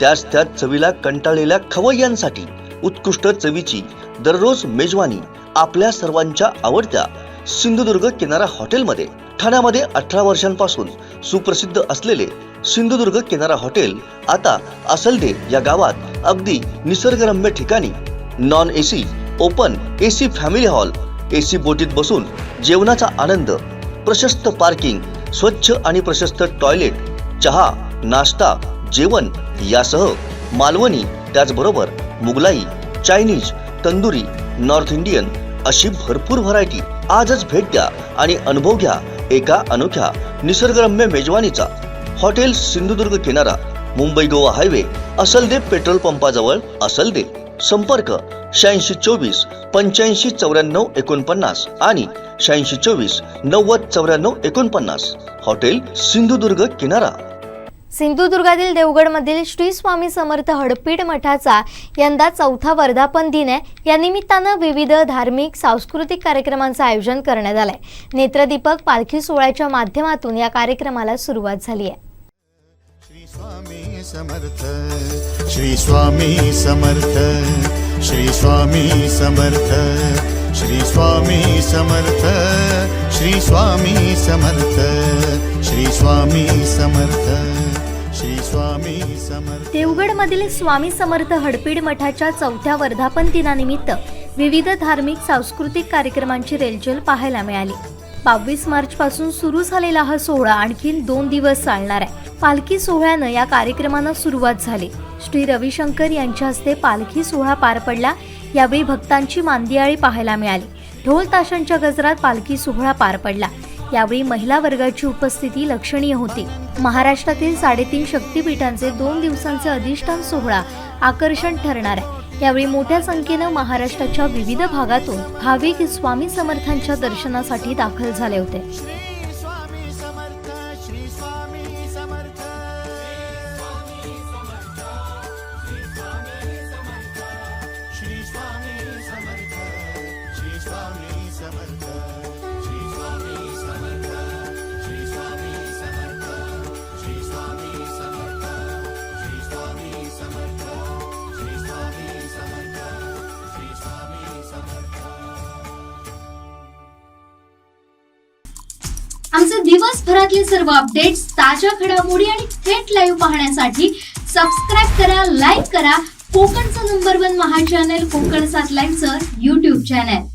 त्याच चवीला कंटाळलेल्या खवय्यांसाठी उत्कृष्ट चवीची दररोज मेजवानी आपल्या सर्वांच्या आवडत्या सिंधुदुर्ग किनारा हॉटेलमध्ये। ठाण्यामध्ये 18 वर्षांपासून सुप्रसिद्ध असलेले सिंधुदुर्ग किनारा हॉटेल आता असलदे या गावात अगदी निसर्गरम्य ठिकाणी non AC, open AC family hall, AC बोटीत बसून जेवणाचा आनंद, प्रशस्त पार्किंग, स्वच्छ आणि प्रशस्त टॉयलेट, चहा, नाश्ता, जेवण यासह मालवणी त्याचबरोबर Mughlai, Chinese, tandoori, north Indian अशी भरपूर व्हरायटी। आजच भेट द्या आणि अनुभव घ्या एका अनोख्या निसर्गरम्य मेजवानीचा। हॉटेल सिंधुदुर्ग किनारा, मुंबई गोवा हायवे, असलदे पेट्रोल पंपाजवळ, असलदे। संपर्क 8624 85 94 49 आणि 8624 90 94 49। हॉटेल सिंधुदुर्ग किनारा। सिंधुदुर्गातील देवगडमधील श्री स्वामी समर्थ हडपीड मठाचा यंदा 4था वर्धापन दिन आहे। या निमित्तानं विविध धार्मिक सांस्कृतिक कार्यक्रमांचं आयोजन करण्यात आलंय। नेत्रदीपक पालखी सोहळ्याच्या माध्यमातून या कार्यक्रमाला सुरुवात झाली आहे। श्री स्वामी समर्थ, श्री स्वामी समर्थ, श्री स्वामी समर्थ, श्री स्वामी समर्थ, श्री स्वामी समर्थ, श्री स्वामी समर्थ, श्री स्वामी समर्थ। देवगडमधील स्वामी समर्थ हडपीड मठाच्या 4थ्या वर्धापन दिनानिमित्त विविध धार्मिक सांस्कृतिक कार्यक्रमांची रेलचेल पाहायला मिळाली। 22 मार्च पासून सुरू झालेला हा सोहळा आणखीन 2 दिवस चालणार आहे। पालखी सोहळ्यानं या कार्यक्रमांना सुरुवात झाली। श्री रविशंकर यांच्या हस्ते पालखी सोहळा पार पडला। यावेळी भक्तांची मांदियाळी पाहायला मिळाली। ढोल ताशांच्या गजरात पालखी सोहळा पार पडला। यावेळी महिला वर्गाची उपस्थिती लक्षणीय होती। महाराष्ट्रातील 3.5 शक्तिपीठांचे 2 दिवसांचे अधिष्ठान सोहळा आकर्षण ठरणार आहे। यावेळी मोठ्या संख्येनं महाराष्ट्राच्या विविध भागातून भाविक स्वामी समर्थांच्या दर्शनासाठी दाखल झाले होते। आमचे दिवसभरातले सर्व अपडेट्स, ताज्या घडामोडी आणि थेट लाईव्ह पाहण्यासाठी सबस्क्राइब करा, लाईक करा कोकणचं नंबर 1 महा चॅनल कोकण 7 लाईव्हचं YouTube चॅनल।